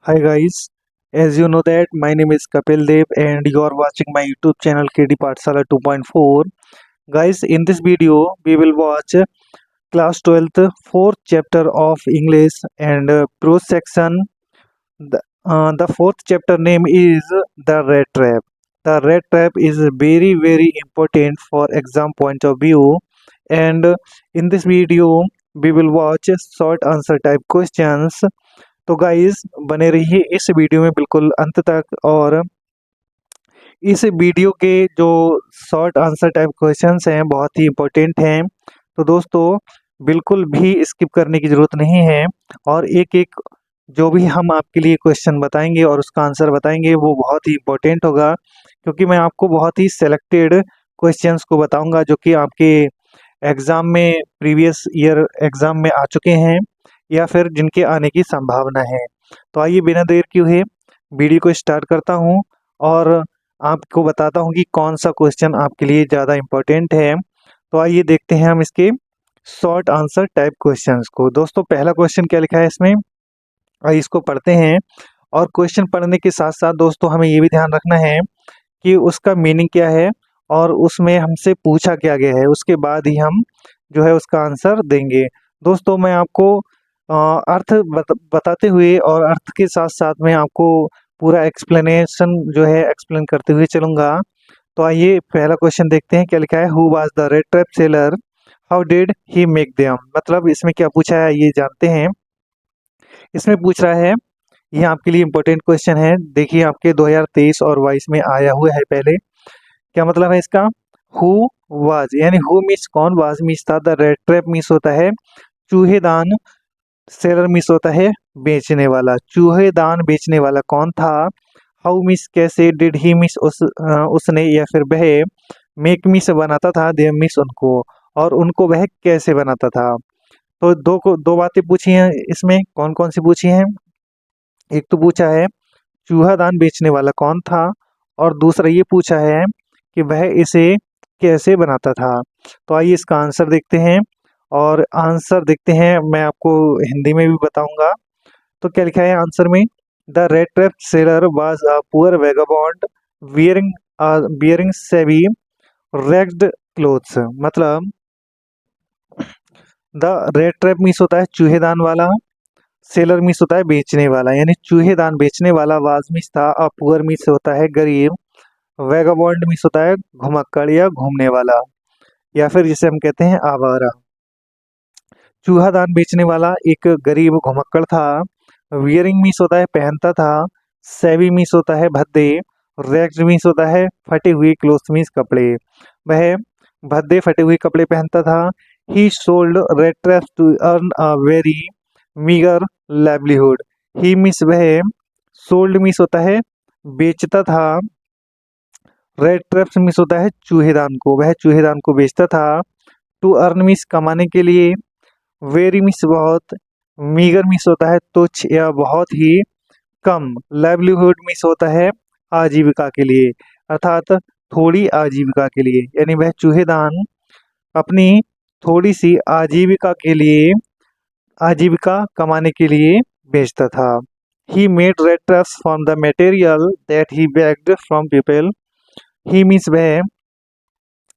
Hi guys, as you know that my name is Kapil Dev and you are watching my YouTube channel KD Pathshala 2.4. Guys, in this video we will watch class 12th fourth chapter of English and prose section. The fourth chapter name is the red trap. The red trap is very important for exam point of view, and in this video we will watch short answer type questions. तो guys बने रहिए इस video में बिल्कुल अंत तक। और इस वीडियो के जो शॉर्ट आंसर टाइप क्वेश्चंस हैं बहुत ही इम्पोर्टेंट हैं, तो दोस्तों बिल्कुल भी स्किप करने की ज़रूरत नहीं है। और एक एक जो भी हम आपके लिए क्वेश्चन बताएंगे और उसका आंसर बताएंगे वो बहुत ही इम्पोर्टेंट होगा, क्योंकि मैं आपको बहुत ही सेलेक्टेड क्वेश्चंस को बताऊंगा जो कि आपके एग्ज़ाम में प्रीवियस ईयर एग्ज़ाम में आ चुके हैं या फिर जिनके आने की संभावना है। तो आइए बिना देर किए हुए वीडियो को स्टार्ट करता हूं और आपको बताता हूं कि कौन सा क्वेश्चन आपके लिए ज़्यादा इम्पोर्टेंट है। तो आइए देखते हैं हम इसके शॉर्ट आंसर टाइप क्वेश्चंस को। दोस्तों पहला क्वेश्चन क्या लिखा है इसमें, आइए इसको पढ़ते हैं। और क्वेश्चन पढ़ने के साथ साथ दोस्तों हमें ये भी ध्यान रखना है कि उसका मीनिंग क्या है और उसमें हमसे पूछा क्या गया है, उसके बाद ही हम जो है उसका आंसर देंगे। दोस्तों मैं आपको अर्थ बताते हुए और अर्थ के साथ साथ में आपको पूरा एक्सप्लेनेशन जो है एक्सप्लेन करते हुए चलूँगा। तो आइए पहला क्वेश्चन देखते हैं क्या लिखा है। Who was the rat trap seller, how did he make them. मतलब इसमें क्या पूछा है ये जानते हैं। इसमें पूछ रहा है, ये आपके लिए इम्पोर्टेंट क्वेश्चन है। देखिए आपके 2023 और 22 में आया हुआ है पहले। क्या मतलब है इसका, हु वाज यानी हु मीन्स कौन, वाज मीन्स था, द रेड ट्रैप मीन्स होता है चूहेदान, सेलर मीन्स होता है बेचने वाला। चूहेदान बेचने वाला कौन था, हाउ मीन्स कैसे, डिड ही मीन्स उसने या फिर वह, मेक मीन्स बनाता था, देम मीन्स उनको, और उनको वह कैसे बनाता था। तो दो बातें पूछी हैं इसमें, कौन कौन सी पूछी हैं। एक तो पूछा है चूहादान बेचने वाला कौन था, और दूसरा ये पूछा है कि वह इसे कैसे बनाता था। तो आइए इसका आंसर देखते हैं। और आंसर देखते हैं, मैं आपको हिंदी में भी बताऊंगा। तो क्या लिखा है आंसर में, the rat trap seller was a poor vagabond wearing bearing सेवी रेग्ड क्लोथ्स। मतलब द रेड ट्रैप मीन्स होता है चूहेदान वाला, सेलर मीन्स होता है बेचने वाला, यानी चूहेदान बेचने वाला। वाज मीन्स था, और पुअर मीन्स होता है गरीब, वेगाबॉन्ड मीन्स होता है घुमक्कड़ या घूमने वाला, या फिर जिसे हम कहते हैं आवारा। चूहादान बेचने वाला एक गरीब घुमक्कड़ था। वियरिंग मीन्स होता है पहनता था, सेवी मीन्स होता है भद्दे, रेग्ड मीन्स होता है फटे हुए, क्लोथ मीन्स कपड़े। वह भद्दे फटे हुए कपड़े पहनता था। He sold rat traps to earn a very meagre livelihood. He means वह, सोल्ड मीन्स होता है बेचता था, रेड ट्रैप्स मीन्स होता है चूहेदान को, वह चूहेदान को बेचता था। टू अर्न मीन्स कमाने के लिए, वेरी मीन्स बहुत, मीगर मीन्स होता है तुच्छ या बहुत ही कम, लाइवलीहुड मीन्स होता है आजीविका के लिए, अर्थात थोड़ी आजीविका के लिए। यानी वह चूहेदान अपनी थोड़ी सी आजीविका के लिए, आजीविका कमाने के लिए बेचता था। He made red traps from the material that he bagged from people. He means वह,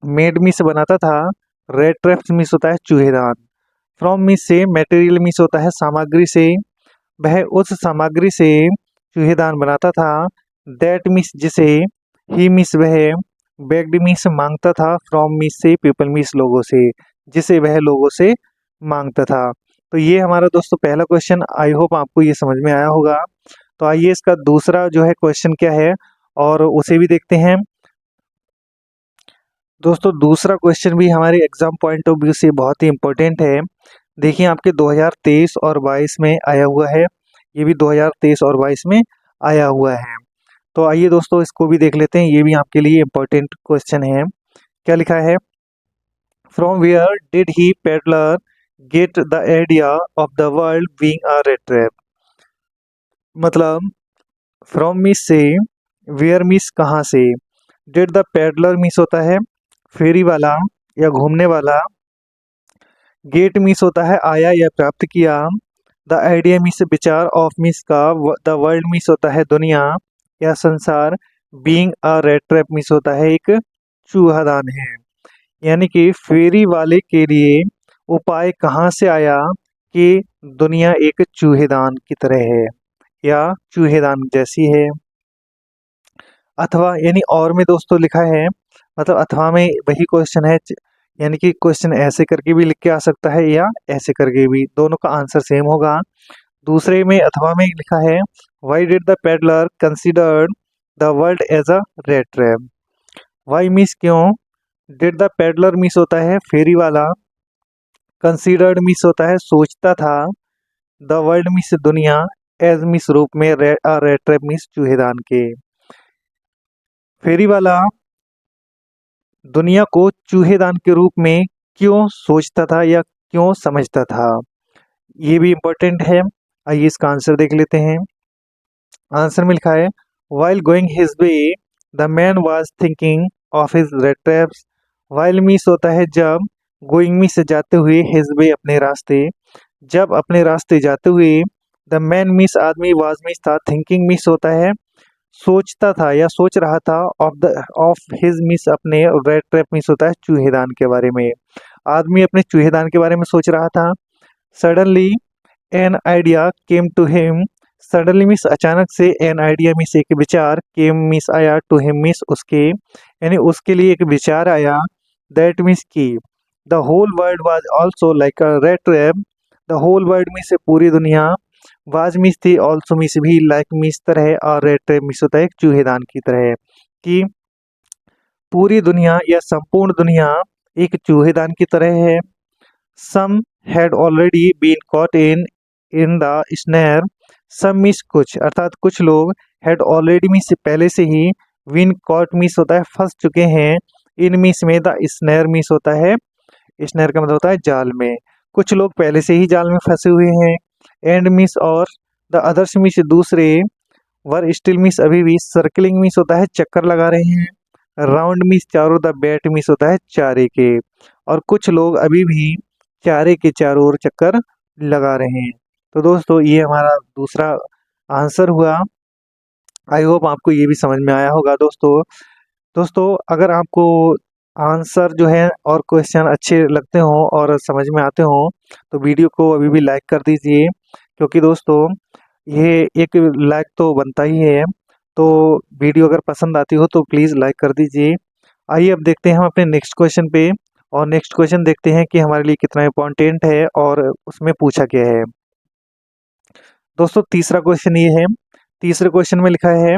मेड मीन्स बनाता था, रेड ट्रैप्स मीन्स होता है चूहेदान, फ्रॉम मीन्स से, मटेरियल मीन्स होता है सामग्री से, वह उस सामग्री से चूहेदान बनाता था। दैट मीन्स जिसे, ही मीन्स वह, बेग्ड मीन्स मांगता था, फ्रॉम मीन्स से, पीपल मीन्स लोगों से, जिसे वह लोगों से मांगता था। तो ये हमारा दोस्तों पहला क्वेश्चन, आई होप आपको ये समझ में आया होगा। तो आइए इसका दूसरा जो है क्वेश्चन क्या है और उसे भी देखते हैं। दोस्तों दूसरा क्वेश्चन भी हमारे एग्जाम पॉइंट ऑफ व्यू से बहुत ही इम्पोर्टेंट है। देखिए आपके 2023 और 22 में आया हुआ है, ये भी 2023 और 22 में आया हुआ है। तो आइए दोस्तों इसको भी देख लेते हैं, ये भी आपके लिए इम्पोर्टेंट क्वेश्चन है। क्या लिखा है, from where did he peddler get the idea of the world being a rat trap. मतलब फ्रॉम मिस से, वेयर मिस कहाँ से, डिड द पेडलर मिस होता है फेरी वाला या घूमने वाला, गेट मिस होता है आया या प्राप्त किया, द आइडिया मीन्स विचार, ऑफ मीन्स का, द वर्ल्ड मीन्स होता है दुनिया या संसार, being a rat trap means होता है एक चूहादान है। यानी कि फेरी वाले के लिए उपाय कहाँ से आया कि दुनिया एक चूहेदान की तरह है या चूहेदान जैसी है। अथवा यानी और में दोस्तों लिखा है, मतलब अथवा में वही क्वेश्चन है, यानी कि क्वेश्चन ऐसे करके भी लिख के आ सकता है या ऐसे करके भी, दोनों का आंसर सेम होगा। दूसरे में अथवा में लिखा है, why did the peddler considered the world as a rat trap. Why means क्यों, डिड द पेडलर मीन्स होता है फेरी वाला, कंसिडर्ड मीन्स होता है सोचता था, द वर्ल्ड मीन्स दुनिया, एज मीन्स रूप में, रेट ट्रैप मीन्स चूहेदान के। फेरी वाला दुनिया को चूहेदान के रूप में क्यों सोचता था या क्यों समझता था, ये भी इम्पोर्टेंट है। आइए इसका आंसर देख लेते हैं। आंसर में लिखा है, while going his way the man was thinking of his red traps. While means होता है जब, गोइंग मीन्स जाते हुए, हिज वे अपने रास्ते, जब अपने रास्ते जाते हुए, द मैन मीन्स आदमी, वाज मीन्स था, थिंकिंग मीन्स होता है सोचता था या सोच रहा था, ऑफ हिज मीन्स अपने, रेड ट्रैप मीन्स होता है चूहेदान के बारे में, आदमी अपने चूहेदान के बारे में सोच रहा था। Suddenly an idea came to him, suddenly means अचानक से, एन आइडिया मीन्स एक विचार, केम मीन्स आया, टू हिम मीन्स उसके, यानी उसके लिए एक विचार आया, दैट मीन्स की the whole world was also like a rat trap, the whole world means पूरी दुनिया, वाज मीन्स थी, ऑल्सो मीन्स भी, लाइक मीन्स तरह, और रेड ट्रैप मीन्स होता है एक चूहेदान की तरह, कि पूरी दुनिया या संपूर्ण दुनिया एक चूहेदान की तरह है। Some had already been caught in the snare, some means कुछ, अर्थात कुछ लोग, हैड ऑलरेडी मीन्स पहले से ही, विन कॉट मीन्स होता है फंस चुके हैं, इन मीन्स में, द स्नैर मीन्स होता है, स्नैर का मतलब होता है जाल में, कुछ लोग पहले से ही जाल में फंसे हुए हैं, एंड मीन्स और, द अदर्स मीन्स दूसरे, वर स्टिल मीन्स अभी भी, सर्कलिंग मीन्स होता है चक्कर लगा रहे हैं, राउंड मीन्स चारों, द बैट मीन्स होता है चारे के, और कुछ लोग अभी भी चारे के चारों ओर चक्कर लगा रहे हैं। तो दोस्तों ये हमारा दूसरा आंसर हुआ। आई होप आपको ये भी समझ में आया होगा दोस्तों। दोस्तों अगर आपको आंसर जो है और क्वेश्चन अच्छे लगते हों और समझ में आते हों तो वीडियो को अभी भी लाइक कर दीजिए, क्योंकि दोस्तों ये एक लाइक तो बनता ही है। तो वीडियो अगर पसंद आती हो तो प्लीज़ लाइक कर दीजिए। आइए अब देखते हैं हम अपने नेक्स्ट क्वेश्चन पे, और नेक्स्ट क्वेश्चन देखते हैं कि हमारे लिए कितना इम्पोर्टेंट है और उसमें पूछा क्या है। दोस्तों तीसरा क्वेश्चन ये है, तीसरे क्वेश्चन में लिखा है,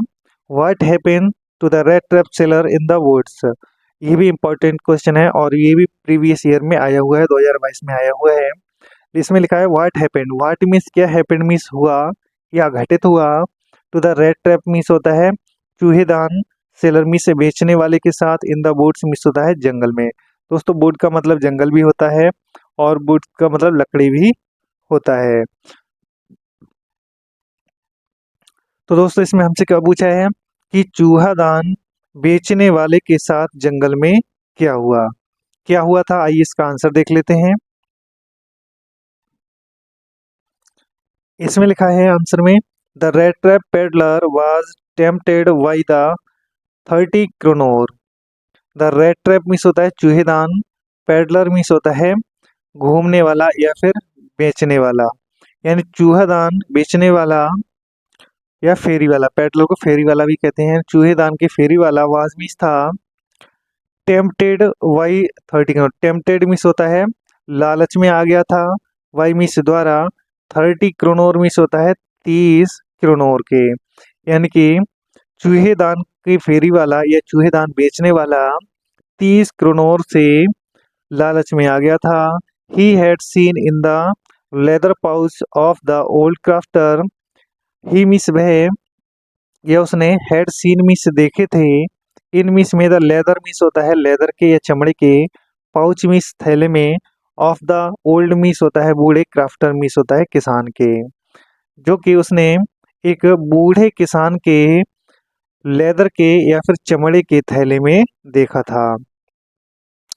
what happen to the rat trap seller in the woods. ये भी इम्पोर्टेंट क्वेश्चन है और ये भी प्रीवियस ईयर में आया हुआ है, 2022 में आया हुआ है। इसमें लिखा है व्हाट हैपेंड, व्हाट मीन्स क्या, हैपेंड मीन्स हुआ या घटित हुआ, to the rat trap means होता है चूहेदान, सेलर मीन्स से बेचने वाले के साथ, इन द वुड्स मीन्स होता है जंगल में। दोस्तों वुड का मतलब जंगल भी होता है और वुड का मतलब लकड़ी भी होता है। तो दोस्तों इसमें हमसे क्या पूछा है कि चूहादान बेचने वाले के साथ जंगल में क्या हुआ, क्या हुआ था। आइए इसका आंसर देख लेते हैं। इसमें लिखा है आंसर में, the rat trap peddler was tempted by the 30 kronor. The rat trap means होता है चूहेदान, पेडलर मीन्स होता है घूमने वाला या फिर बेचने वाला, यानी चूहादान बेचने वाला या फेरी वाला, पेडलर को फेरी वाला भी कहते हैं, चूहेदान के फेरी वाला, वाज मीन्स था, tempted by 30 kronor, tempted means होता है लालच में आ गया था, वाई मीन्स द्वारा, 30 क्रोनोर मीन्स होता है 30 क्रोनोर के, यानी कि चूहेदान के फेरी वाला या चूहेदान बेचने वाला 30 क्रोनोर से लालच में आ गया था। He had seen in the leather pouch of the old crafter, he means वह, या उसने, हैड सीन मिस देखे थे, इन मिस में, द लेदर मिस होता है लेदर के या चमड़े के, पाउच मिस थैले में, ऑफ द ओल्ड मिस होता है बूढ़े, क्राफ्टर मिस होता है किसान के, जो कि उसने एक बूढ़े किसान के लेदर के या फिर चमड़े के थैले में देखा था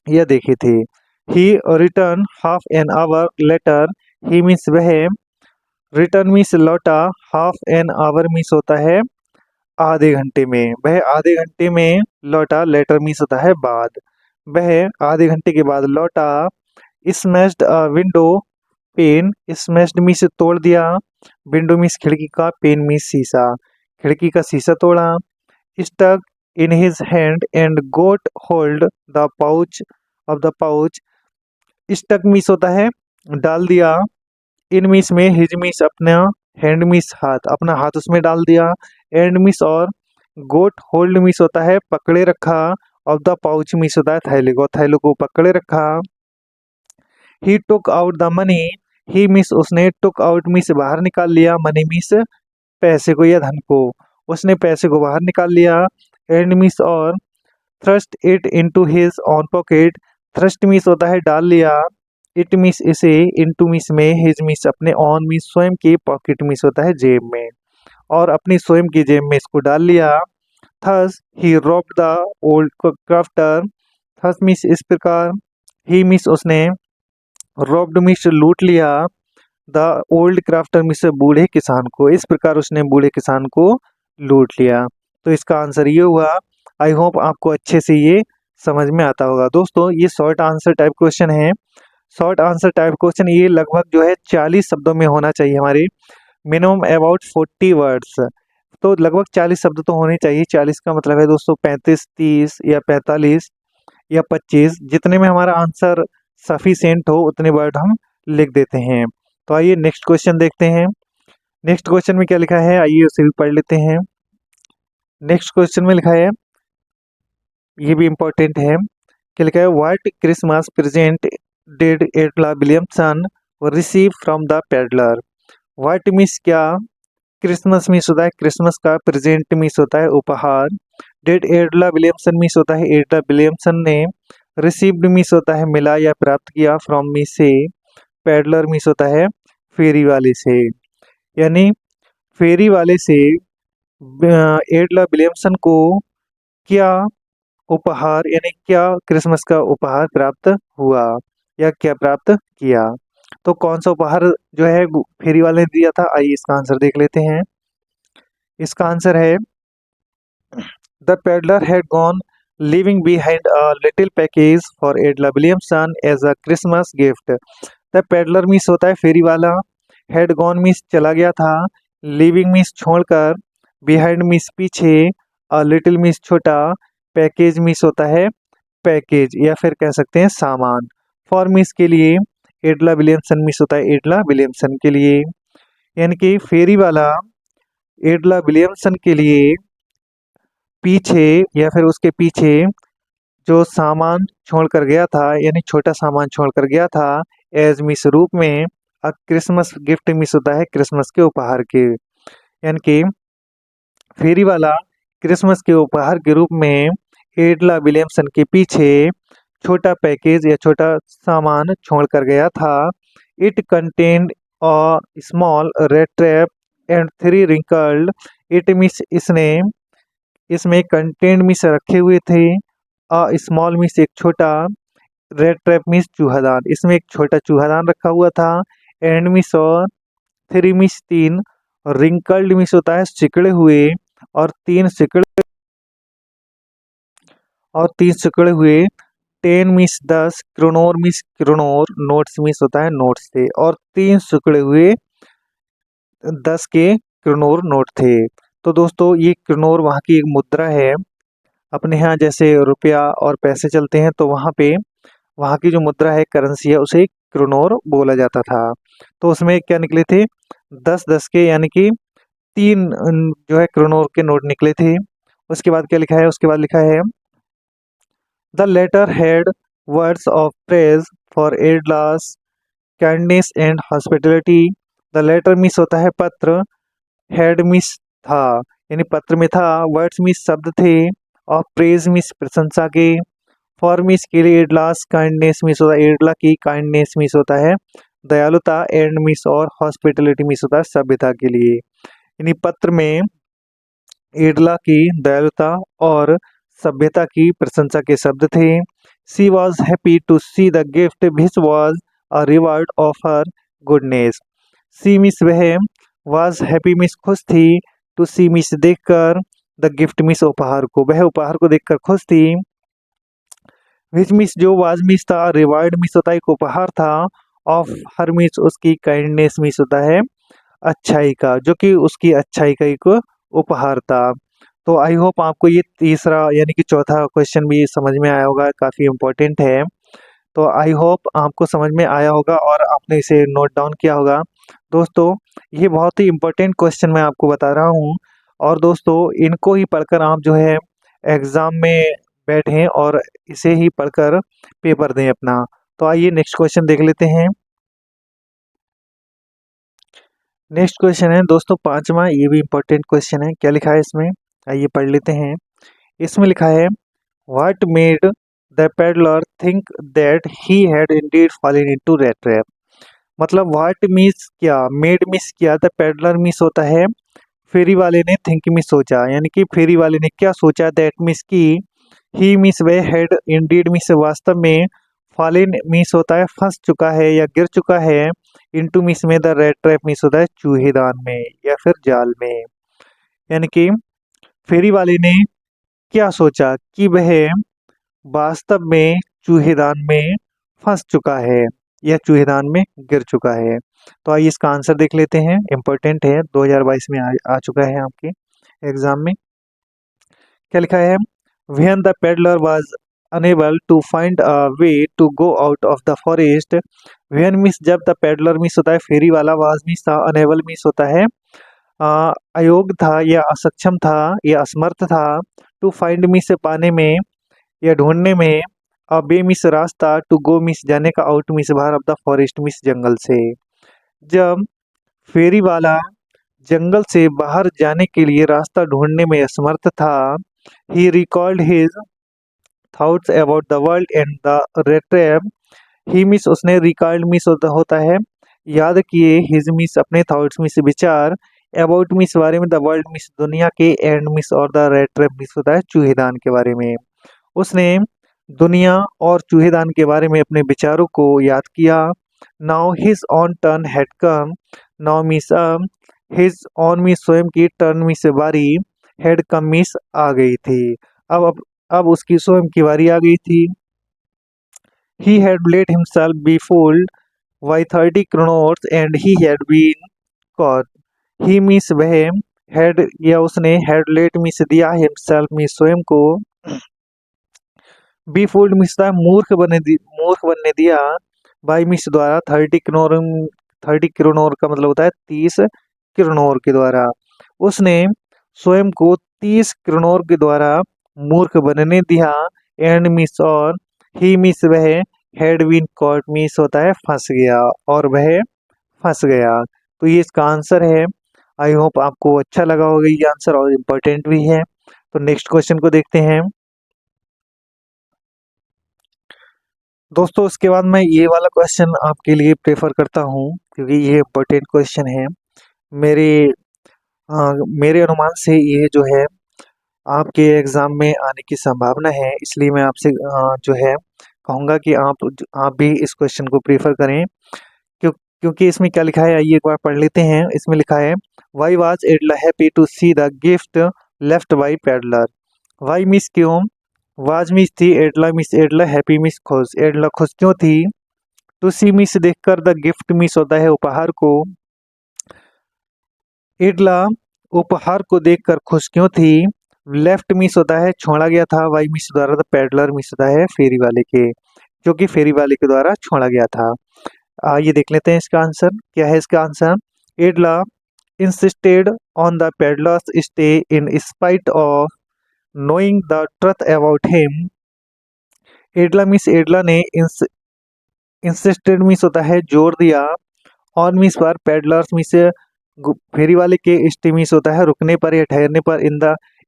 या देखे थे। He return half an hour later, he means वह रिटर्न मीन्स लौटा, हाफ एन आवर मीन्स होता है आधे घंटे में, वह आधे घंटे में लौटा, लेटर मीन्स होता है बाद, वह आधे घंटे के बाद लौटा। स्मैश्ड अ विंडो पेन, स्मैश्ड मीन्स तोड़ दिया, विंडो मीन्स खिड़की का, पेन मीन्स शीशा, खिड़की का शीशा तोड़ा। Stuck in his hand and got hold the pouch of the pouch, stuck means होता है डाल दिया, इन मीन्स में, हिज मीन्स अपना, हैंड मीन्स हाथ, अपना हाथ उसमें डाल दिया, एंड मीन्स और, गोट होल्ड मीन्स होता है पकड़े रखा, ऑफ द पाउच मीन्स होता है थैले को, थैले को पकड़े रखा। He took out the money, he means उसने, टुक आउट मीन्स बाहर निकाल लिया, मनी मीन्स पैसे को या धन को, उसने पैसे को बाहर निकाल लिया, एंड मीन्स और, thrust it into his on pocket, thrust means होता है डाल लिया, इट मीन्स इसे, इनटू मीन्स में, हिज मीन्स अपने, ऑन मीन्स स्वयं के, पॉकेट मीन्स होता है जेब में, और अपनी स्वयं की जेब में इसको डाल लिया। Thus he robed the old crafter, thus means इस प्रकार, ही मीन्स उसने, रोब्ड मीन्स लूट लिया, द ओल्ड क्राफ्टर मीन्स बूढ़े किसान को, इस प्रकार उसने बूढ़े किसान को लूट लिया। तो इसका आंसर ये हुआ। आई होप आपको अच्छे से ये समझ में आता होगा। दोस्तों ये शॉर्ट आंसर टाइप क्वेश्चन है, शॉर्ट आंसर टाइप क्वेश्चन ये लगभग जो है 40 शब्दों में होना चाहिए, हमारे मिनिमम अबाउट 40 वर्ड्स, तो लगभग 40 शब्द तो होने चाहिए। 40 का मतलब है दोस्तों 35, 30 या 45 या 25, जितने में हमारा आंसर सफिशिएंट हो उतने वर्ड हम लिख देते हैं। तो आइए नेक्स्ट क्वेश्चन देखते हैं। नेक्स्ट क्वेश्चन में क्या लिखा है, आइए उसे भी पढ़ लेते हैं। नेक्स्ट क्वेश्चन में लिखा है, ये भी इम्पोर्टेंट है, क्या लिखा है, what Christmas present did एडला Williamson receive from the peddler. What means क्या, क्रिसमस मीन्स होता है क्रिसमस का, प्रेजेंट मीन्स होता है उपहार, डिड एडला विलियमसन मीन्स होता है एडला विलियमसन ने, रिसीव्ड मीन्स होता है मिला या प्राप्त किया, फ्रॉम मीन्स से, पेडलर मीन्स होता है फेरी वाले से, यानी फेरी वाले से एडला विलियमसन को क्या उपहार, यानी क्या क्रिसमस का उपहार प्राप्त हुआ या क्या प्राप्त किया। तो कौन सा उपहार जो है फेरी वाले ने दिया था, आइए इसका आंसर देख लेते हैं। इसका आंसर है, the peddler had gone leaving behind a little package for Edla Williamson as a Christmas gift। The peddler means होता है फेरी वाला, हेड गॉन मीन्स चला गया था, लिविंग मीन्स छोड़कर, बिहाइंड मीन्स पीछे, अ लिटिल मीन्स छोटा, पैकेज मीन्स होता है पैकेज या फिर कह सकते हैं सामान, फॉर मीन्स के लिए, एडला विलियमसन मीन्स होता है एडला विलियमसन के लिए, यानी कि फेरी वाला एडला विलियमसन के लिए पीछे या फिर उसके पीछे जो सामान छोड़ कर गया था, यानी छोटा सामान छोड़ कर गया था, एज मिस रूप में, अ क्रिसमस गिफ्ट मिस होता है क्रिसमस के उपहार के, यानी कि फेरी वाला क्रिसमस के उपहार के रूप में एडला विलियमसन के पीछे छोटा पैकेज या छोटा सामान छोड़ कर गया था। It contained a small red trap and 3 wrinkled, it miss इसने, इसमें कंटेंट मिस रखे हुए थे, स्मॉल मिस एक छोटा, रेड ट्रैप मिस चूहादान, इसमें एक छोटा चूहादान रखा हुआ था, एंड मिस और, 3 मिस 3, रिंकल्ड मिस होता है सिकड़े हुए, और 3 सिकड़े हुए, 10 miss 10, kronor miss kronor, notes miss होता है नोट्स थे, और 3 सिकड़े हुए 10 के क्रोनोर नोट थे। तो दोस्तों ये क्रोनोर वहाँ की एक मुद्रा है, अपने यहाँ जैसे रुपया और पैसे चलते हैं तो वहाँ पे वहाँ की जो मुद्रा है करेंसी है उसे क्रोनोर बोला जाता था। तो उसमें क्या निकले थे, 10-10 के, यानी कि 3 जो है क्रोनोर के नोट निकले थे। उसके बाद क्या लिखा है, उसके बाद लिखा है, the letter had words of praise for Edla's kindness and hospitality. The letter means होता है पत्र, हेड मिस था, यानी पत्र में था, वर्ड्स मिस शब्द थे, और प्रेज मिस प्रशंसा के, फॉर मिस के लिए, एडलास काइंडनेस मिस होता है एडला की, काइंडनेस मिस होता है दयालुता, एंड मिस और हॉस्पिटलिटी मिस होता है सभ्यता के लिए, यानी पत्र में एडला की दयालुता और सभ्यता की प्रशंसा के शब्द थे। She was happy to see the gift which was a reward of her goodness. She means वह वाज हैप्पी मिस खुश थी, टू सी मिस देखकर, द गिफ्ट मिस उपहार को, वह उपहार को देखकर खुश थी। विच मिस जो वाज मिस था, रिवार्ड मिस होता है एक उपहार था, ऑफ हर मिस उसकी काइंडनेस मिस होता है अच्छाई का, जो कि उसकी अच्छाई का एक उपहार था। तो आई होप आपको ये तीसरा यानी कि चौथा क्वेश्चन भी समझ में आया होगा, काफ़ी इम्पोर्टेंट है। तो आई होप आपको समझ में आया होगा और आपने इसे नोट डाउन किया होगा। दोस्तों ये बहुत ही इम्पोर्टेंट क्वेश्चन मैं आपको बता रहा हूँ, और दोस्तों इनको ही पढ़कर आप जो है एग्ज़ाम में बैठें और इसे ही पढ़कर पेपर दें अपना। तो आइए नेक्स्ट क्वेश्चन देख लेते हैं। नेक्स्ट क्वेश्चन है दोस्तों पांचवा, ये भी इम्पोर्टेंट क्वेश्चन है। क्या लिखा है इसमें, आइए पढ़ लेते हैं। इसमें लिखा है, what made the peddler think that he had Indeed fallen into rat trap. मतलब व्हाट मीन्स क्या, मेड मिस किया, द पेडलर मिस होता है फेरी वाले ने, थिंक मिस सोचा, यानी कि फेरी वाले ने क्या सोचा, दैट मिस की, ही मिस वे हैड इंडीड मिस वास्तव में, फॉलन मिस होता है फंस चुका है या गिर चुका है, इनटू मिस में द रेड ट्रैप मिस होता है चूहेदान में या फिर जाल में। यानी कि फेरी वाले ने क्या सोचा कि वह वास्तव में चूहेदान में फंस चुका है या चूहेदान में गिर चुका है। तो आइए इसका आंसर देख लेते हैं, इम्पोर्टेंट है, 2022 में आ चुका है आपके एग्जाम में। क्या लिखा है, when the peddler was unable to find a way to go out of the forest. When means जब, द पेडलर मिस होता है फेरी वाला, वाज मिस था, अनेबल मिस होता है अयोग्य था या असक्षम था या असमर्थ था, टू फाइंड मिस पाने में या ढूंढने में, अ बे मिस रास्ता, टू गो मिस जाने का, आउट मिस बाहर, ऑफ द फॉरेस्ट मिस जंगल से। जब फेरी वाला जंगल से बाहर जाने के लिए रास्ता ढूंढने में असमर्थ था, ही recalled his thoughts about the world and the rat trap. He miss उसने रिकॉल्ड मिस होता है याद किए, हिज मिस अपने थॉट्स मिस विचार, अबाउट मिस बारे में, द वर्ल्ड मिस दुनिया के, एंड मिस और द रेड ट्रैप मिस होता है चूहेदान के बारे में। उसने दुनिया और चूहेदान के बारे में अपने विचारों को याद किया। Now his on turn had come, now miss his on miss स्वयं की, टर्न मिस बारी, हैड कम मिस आ गई थी, अब उसकी स्वयं की बारी आ गई थी। He had let himself be fooled by 30 kronors and he had been caught. He means वह हैड या उसने, हैड लेट मिस दिया, हिमसेल्फ मिस स्वयं को, बी फूल्ड मिस था मूर्ख बनने दिया, बाई मिस द्वारा, 30 किरोनोर का मतलब होता है 30 किरोनोर के द्वारा। उसने स्वयं को 30 किरोनोर के द्वारा मूर्ख बनने दिया, एंड मिस और, ही मिस वह, हैड बीन कॉट मिस होता है फंस गया, और वह फंस गया। तो ये इसका आंसर है। आई होप आपको अच्छा लगा होगा ये आंसर, और इम्पोर्टेंट भी है। तो नेक्स्ट क्वेश्चन को देखते हैं दोस्तों। उसके बाद मैं ये वाला क्वेश्चन आपके लिए प्रेफर करता हूँ क्योंकि ये इम्पोर्टेंट क्वेश्चन है। मेरे मेरे अनुमान से ये जो है आपके एग्ज़ाम में आने की संभावना है, इसलिए मैं आपसे जो है कहूँगा कि आप भी इस क्वेश्चन को प्रेफर करें। क्योंकि इसमें क्या लिखा है, आइए एक बार पढ़ लेते हैं। इसमें लिखा है, why was Adela happy to see the gift left by peddler. Why means क्यों, वाज मिस थी, Adela means Adela, happy means खुश, एडला खुश क्यों थी, टू सी मिस देखकर, द गिफ्ट मिस होता है उपहार को, एडला उपहार को देखकर खुश क्यों थी, लेफ्ट मिस होता है छोड़ा गया था, वाई मिस द्वारा, द पेडलर मिस होता है फेरी वाले के, जो कि फेरी वाले के द्वारा छोड़ा गया था। ये देख लेते हैं इसका आंसर क्या है। इसका answer, एडला insisted on the peddler's stay in spite of knowing the truth about him। Edla means Edla ने इंसिस्टेड मिस होता है जोर दिया, ऑन मिस पर, पेडलर्स मिस फेरी वाले के, स्टे मिस होता है रुकने पर या ठहरने पर,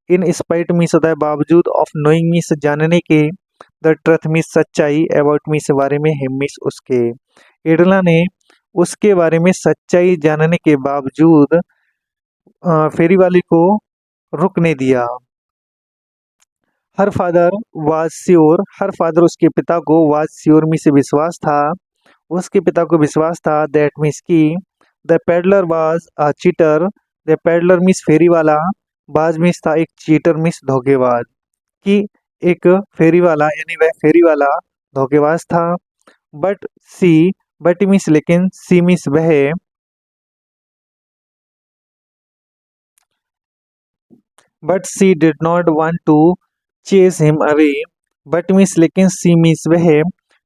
इन स्पाइट मिस होता है बावजूद, ऑफ नोइंग मिस जानने के, द ट्रथ मिस सच्चाई, अबाउट मिस बारे में, हिम मिस उसके। एडला ने उसके बारे में सच्चाई जानने के बावजूद फेरी वाले को रुकने दिया। Her father was sure, her father उसके पिता को, वाज श्योर में से विश्वास था, उसके पिता को विश्वास था, दैट मीन्स की, the peddler was a cheater. The peddler means फेरी वाला, बाज मीन्स था एक, चीटर मीन्स धोखेबाज। कि एक फेरी वाला यानी वह फेरी वाला धोखेबाज था। बट सी, बट मीन्स लेकिन, सी मीन्स वह, but she did not want to chase him away. But means लेकिन, सी मीन्स वह,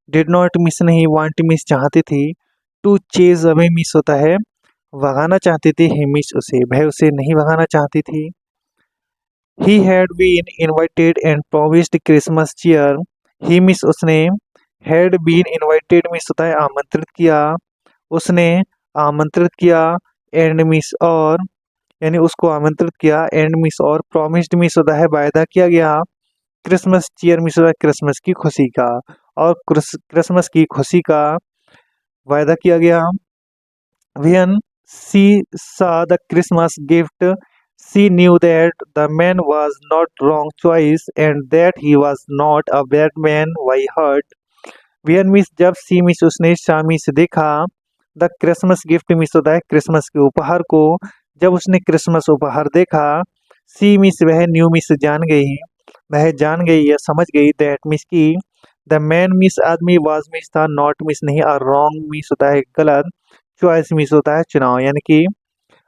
डिड नॉट मीन्स नहीं, वांट मीन्स चाहती थी, टू चेज अवे मीन्स होता है भगाना चाहती थी, हिम मीन्स उसे, वह उसे नहीं भगाना चाहती थी। He had been invited and promised Christmas cheer. He means उसने, हैड बीन इनवाइटेड मीन्स होता है आमंत्रित किया, उसने आमंत्रित किया, एंड मीन्स और, यानी उसको आमंत्रित किया, एंड मीन्स और, प्रोमिस्ड मीन्स होता है वायदा किया गया, क्रिसमस चीयर मीन्स होता है क्रिसमस की खुशी का, और क्रिसमस की खुशी का वायदा किया गया। When she saw the Christmas gift, she knew that the man was not wrong choice and that he was not a bad man by heart. When miss जब सी मिस उसने शामी से देखा, द क्रिसमस गिफ्ट मिस होता है Christmas के उपहार को, जब उसने क्रिसमस उपहार देखा, सी मिस वह न्यू मिस जान गई, वह जान गई या समझ गई, दैट मिस की, द मैन मिस आदमी, वाज मिस था, नॉट मिस नहीं, और रॉन्ग मिस होता है गलत, चॉइस मिस होता है चुनाव, यानी कि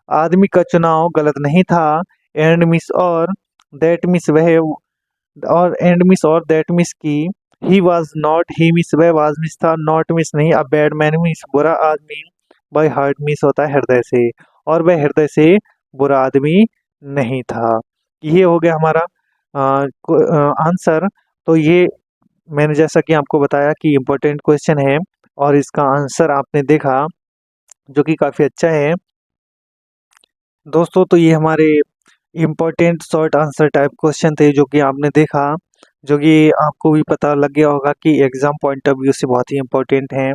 आदमी का चुनाव गलत नहीं था। एंड मिस और, दैट मिस वह, और एंड मिस और, दैट मिस की, he was not, he means वह, वाज मिस था, नॉट मिस नहीं, अ बैड मैन मिस बुरा आदमी, बाय हार्ट मिस होता है हृदय से, और वह हृदय से बुरा आदमी नहीं था। ये हो गया हमारा आंसर। तो ये मैंने जैसा कि आपको बताया कि इम्पोर्टेंट क्वेश्चन है, और इसका आंसर आपने देखा जो कि काफ़ी अच्छा है। दोस्तों तो ये हमारे important short answer type question थे जो कि आपने देखा, जो कि आपको भी पता लग गया होगा कि एग्ज़ाम पॉइंट ऑफ व्यू से बहुत ही इम्पोर्टेंट हैं।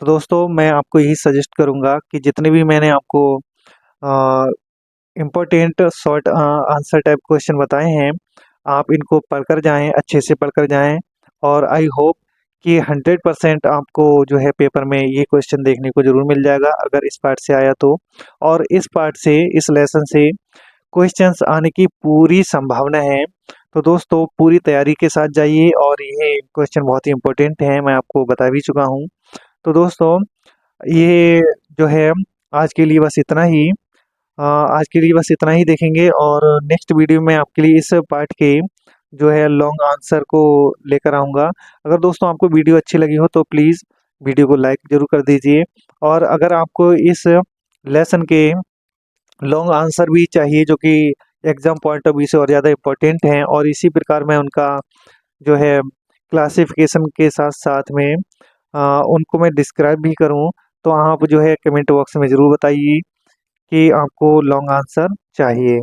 तो दोस्तों मैं आपको यही सजेस्ट करूँगा कि जितने भी मैंने आपको important short answer type question बताए हैं, आप इनको पढ़कर जाएं, अच्छे से पढ़कर जाएं, और आई होप कि 100% आपको जो है पेपर में ये क्वेश्चन देखने को ज़रूर मिल जाएगा अगर इस पार्ट से आया तो। और इस पार्ट से, इस लेसन से क्वेश्चंस आने की पूरी संभावना है। तो दोस्तों पूरी तैयारी के साथ जाइए, और ये क्वेश्चन बहुत ही इम्पोर्टेंट है, मैं आपको बता भी चुका हूँ। तो दोस्तों ये जो है आज के लिए बस इतना ही, आज के लिए बस इतना ही देखेंगे, और नेक्स्ट वीडियो में आपके लिए इस पार्ट के जो है लॉन्ग आंसर को लेकर आऊँगा। अगर दोस्तों आपको वीडियो अच्छी लगी हो तो प्लीज़ वीडियो को लाइक ज़रूर कर दीजिए, और अगर आपको इस लेसन के लॉन्ग आंसर भी चाहिए जो कि एग्ज़ाम पॉइंट ऑफ व्यू से और ज़्यादा इम्पोर्टेंट हैं, और इसी प्रकार मैं उनका जो है क्लासिफिकेशन के साथ साथ में उनको मैं डिस्क्राइब भी करूं, तो आप जो है कमेंट बॉक्स में ज़रूर बताइए कि आपको लॉन्ग आंसर चाहिए।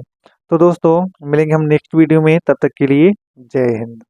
तो दोस्तों मिलेंगे हम नेक्स्ट वीडियो में, तब तक के लिए जय हिंद।